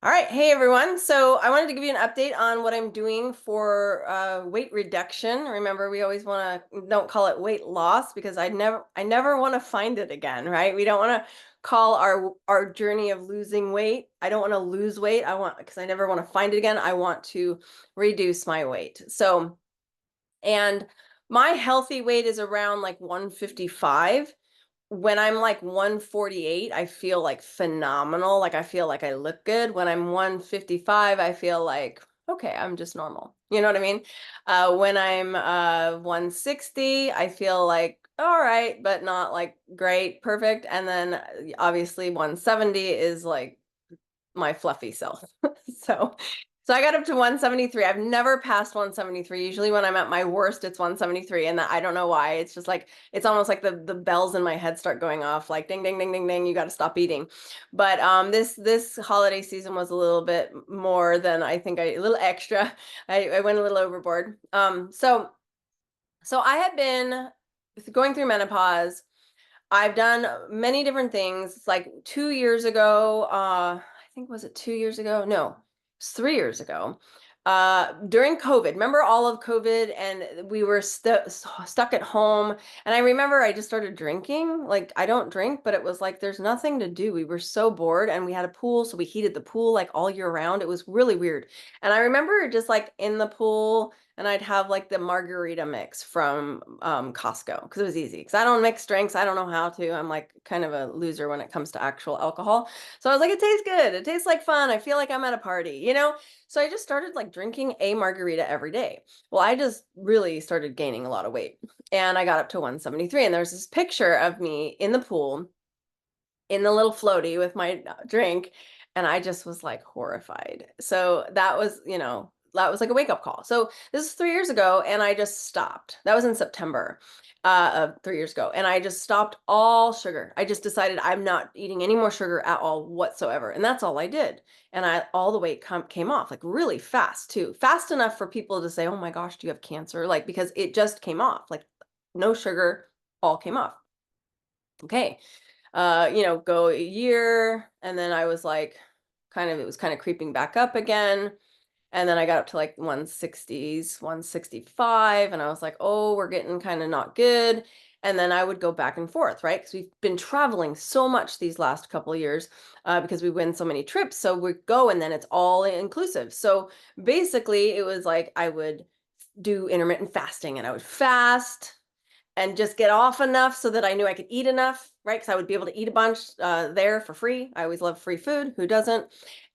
All right. Hey, everyone. So I wanted to give you an update on what I'm doing for weight reduction. Remember, we always want to don't call it weight loss because I never want to find it again, right? We don't want to call our journey of losing weight. I don't want to lose weight. Because I never want to find it again. I want to reduce my weight. And my healthy weight is around like 155. When I'm like 148, I feel like phenomenal. Like I feel like I look good. When I'm 155, I feel like, okay, I'm just normal. You know what I mean? When I'm 160, I feel like, all right, but not like great, perfect. And then obviously 170 is like my fluffy self. So so I got up to 173. I've never passed 173. Usually when I'm at my worst, it's 173. And that I don't know why. It's just like it's almost like the bells in my head start going off, like ding, ding, ding, ding, ding, you got to stop eating. But this holiday season was a little bit more than I think a little extra. I went a little overboard. So I had been going through menopause. I've done many different things. It's like 2 years ago, I think was it 2 years ago? No, it's 3 years ago. During COVID, remember all of COVID, and we were stuck at home. And I remember I just started drinking. Like I don't drink, but it was like there's nothing to do. We were so bored, and we had a pool, so we heated the pool like all year round. It was really weird. And I remember just like in the pool and I'd have like the margarita mix from Costco because it was easy. Because I don't mix drinks, I don't know how to. I'm like kind of a loser when it comes to actual alcohol. So I was like, it tastes good. It tastes like fun. I feel like I'm at a party. So I just started like drinking a margarita every day. Well, I just really started gaining a lot of weight, and I got up to 173. And there's this picture of me in the pool in the little floaty with my drink, and I just was like horrified. So that was like a wake up call. So this is 3 years ago, and I just stopped. That was in September of 3 years ago, and I just stopped all sugar. I just decided I'm not eating any more sugar at all whatsoever, and that's all I did. And all the weight came off like really fast too, fast enough for people to say, "Oh my gosh, do you have cancer?" Like because it just came off, like no sugar, all came off. Okay, go a year, and then I was like, it was kind of creeping back up again. And then I got up to like 160s, 165, and I was like, oh, we're getting kind of not good. And then I would go back and forth, right? Because we've been traveling so much these last couple of years because we win so many trips. So we go and then it's all inclusive. So basically, it was like I would do intermittent fasting and I would fast and just get off enough so that I knew I could eat enough, right? Because I would be able to eat a bunch there for free. I always love free food. Who doesn't?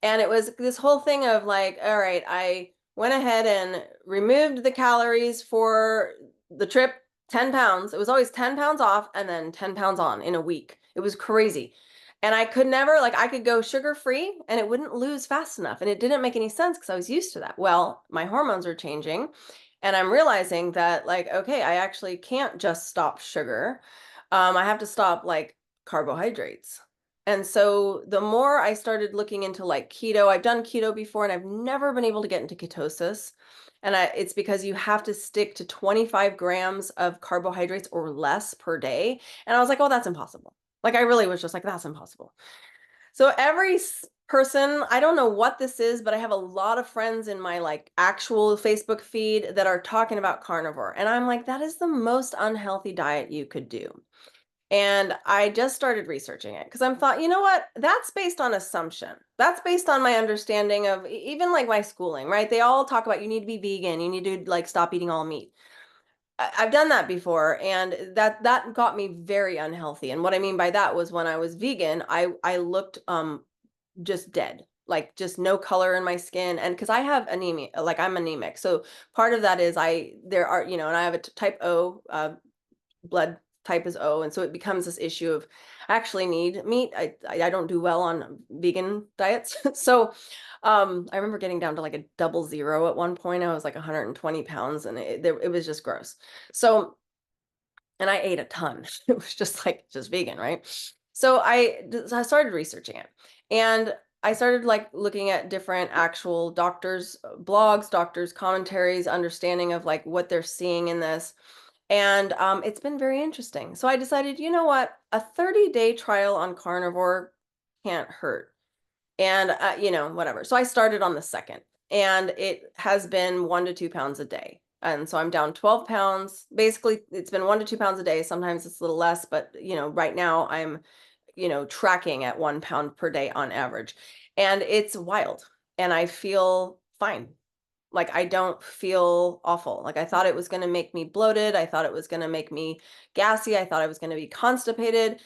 And it was this whole thing of like, all right, I went ahead and removed the calories for the trip, 10 pounds. It was always 10 pounds off and then 10 pounds on in a week. It was crazy. And I could never, like, I could go sugar free and it wouldn't lose fast enough. And it didn't make any sense because I was used to that. Well, my hormones are changing, and I'm realizing that, like, okay, I actually can't just stop sugar. I have to stop like carbohydrates. And so the more I started looking into like keto, I've done keto before and I've never been able to get into ketosis. And it's because you have to stick to 25 grams of carbohydrates or less per day. And I was like, oh, that's impossible. Like, I really was just like, that's impossible. So every person, I don't know what this is, but I have a lot of friends in my like actual Facebook feed that are talking about carnivore. And I'm like, that is the most unhealthy diet you could do. And I just started researching it because I'm thought, you know what? That's based on assumption. That's based on my understanding of even like my schooling, right? They all talk about you need to be vegan, you need to like stop eating all meat. I've done that before, and that got me very unhealthy. And what I mean by that was when I was vegan, I looked just dead, like just no color in my skin. And because I have anemia, like I'm anemic, so part of that is and I have a type O, blood type is O, and so it becomes this issue of I actually need meat. I don't do well on vegan diets. So I remember getting down to like a 00 at one point. I was like 120 pounds, and it was just gross. So, and I ate a ton. It was just like just vegan, right? So I started researching it, and I started like looking at different actual doctors' blogs, doctors' commentaries, understanding of like what they're seeing in this. And it's been very interesting. So I decided, you know what? A 30-day trial on carnivore can't hurt. And, whatever. So I started on the second, and it has been 1 to 2 pounds a day. And so I'm down 12 pounds. Basically, it's been 1 to 2 pounds a day. Sometimes it's a little less, but right now I'm, tracking at 1 pound per day on average. And it's wild. And I feel fine. Like, I don't feel awful. Like, I thought it was gonna make me bloated, I thought it was gonna make me gassy, I thought I was gonna be constipated.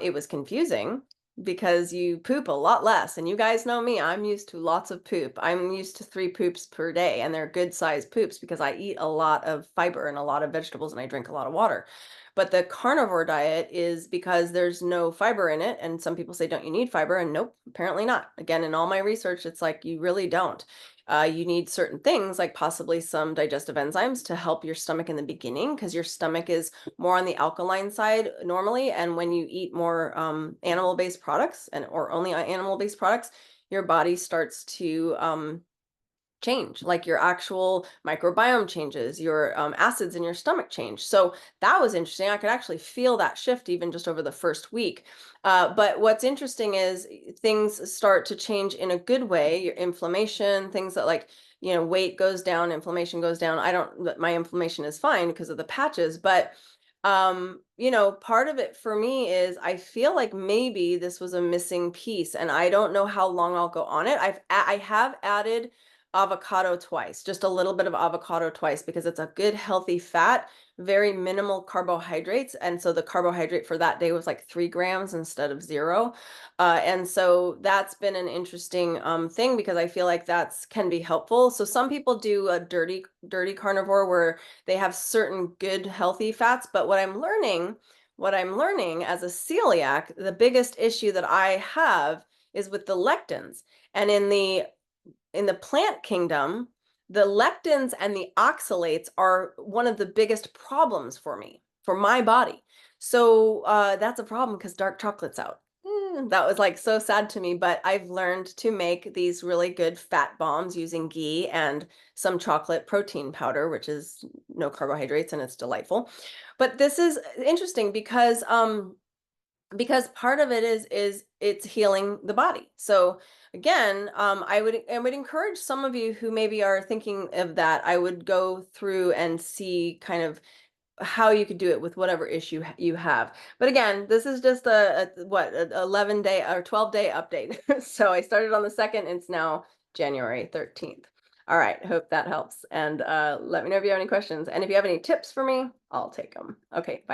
It was confusing because you poop a lot less, and you guys know me, I'm used to lots of poop. I'm used to 3 poops per day, and they're good sized poops because I eat a lot of fiber and a lot of vegetables, and I drink a lot of water. But the carnivore diet is because there's no fiber in it, and some people say, "Don't you need fiber?" And nope, apparently not. Again, in all my research, it's like, you really don't. You need certain things like possibly some digestive enzymes to help your stomach in the beginning, because your stomach is more on the alkaline side normally. And when you eat more animal-based products or only animal-based products, your body starts to change, like your actual microbiome changes, your acids in your stomach change. So that was interesting. I could actually feel that shift even just over the first week. But what's interesting is things start to change in a good way. Your inflammation, things that, like, weight goes down, inflammation goes down. I don't, my inflammation is fine because of the patches, but part of it for me is I feel like maybe this was a missing piece, and I don't know how long I'll go on it. I have added avocado twice, just a little bit of avocado twice, because it's a good healthy fat, very minimal carbohydrates. And so the carbohydrate for that day was like 3 grams instead of 0. And so that's been an interesting thing, because I feel like that's can be helpful. So some people do a dirty carnivore where they have certain good healthy fats. But what I'm learning as a celiac, the biggest issue that I have is with the lectins. And in the plant kingdom, the lectins and the oxalates are one of the biggest problems for me, for my body. So that's a problem because dark chocolate's out. That was like so sad to me, but I've learned to make these really good fat bombs using ghee and some chocolate protein powder, which is no carbohydrates and it's delightful. But this is interesting because part of it is it's healing the body. So again, I would encourage some of you who maybe are thinking of that. I would go through and see kind of how you could do it with whatever issue you have. But again, this is just a 11-day or 12-day update. So I started on the 2nd, it's now January 13th. All right, hope that helps. And let me know if you have any questions. And if you have any tips for me, I'll take them. Okay, bye, guys.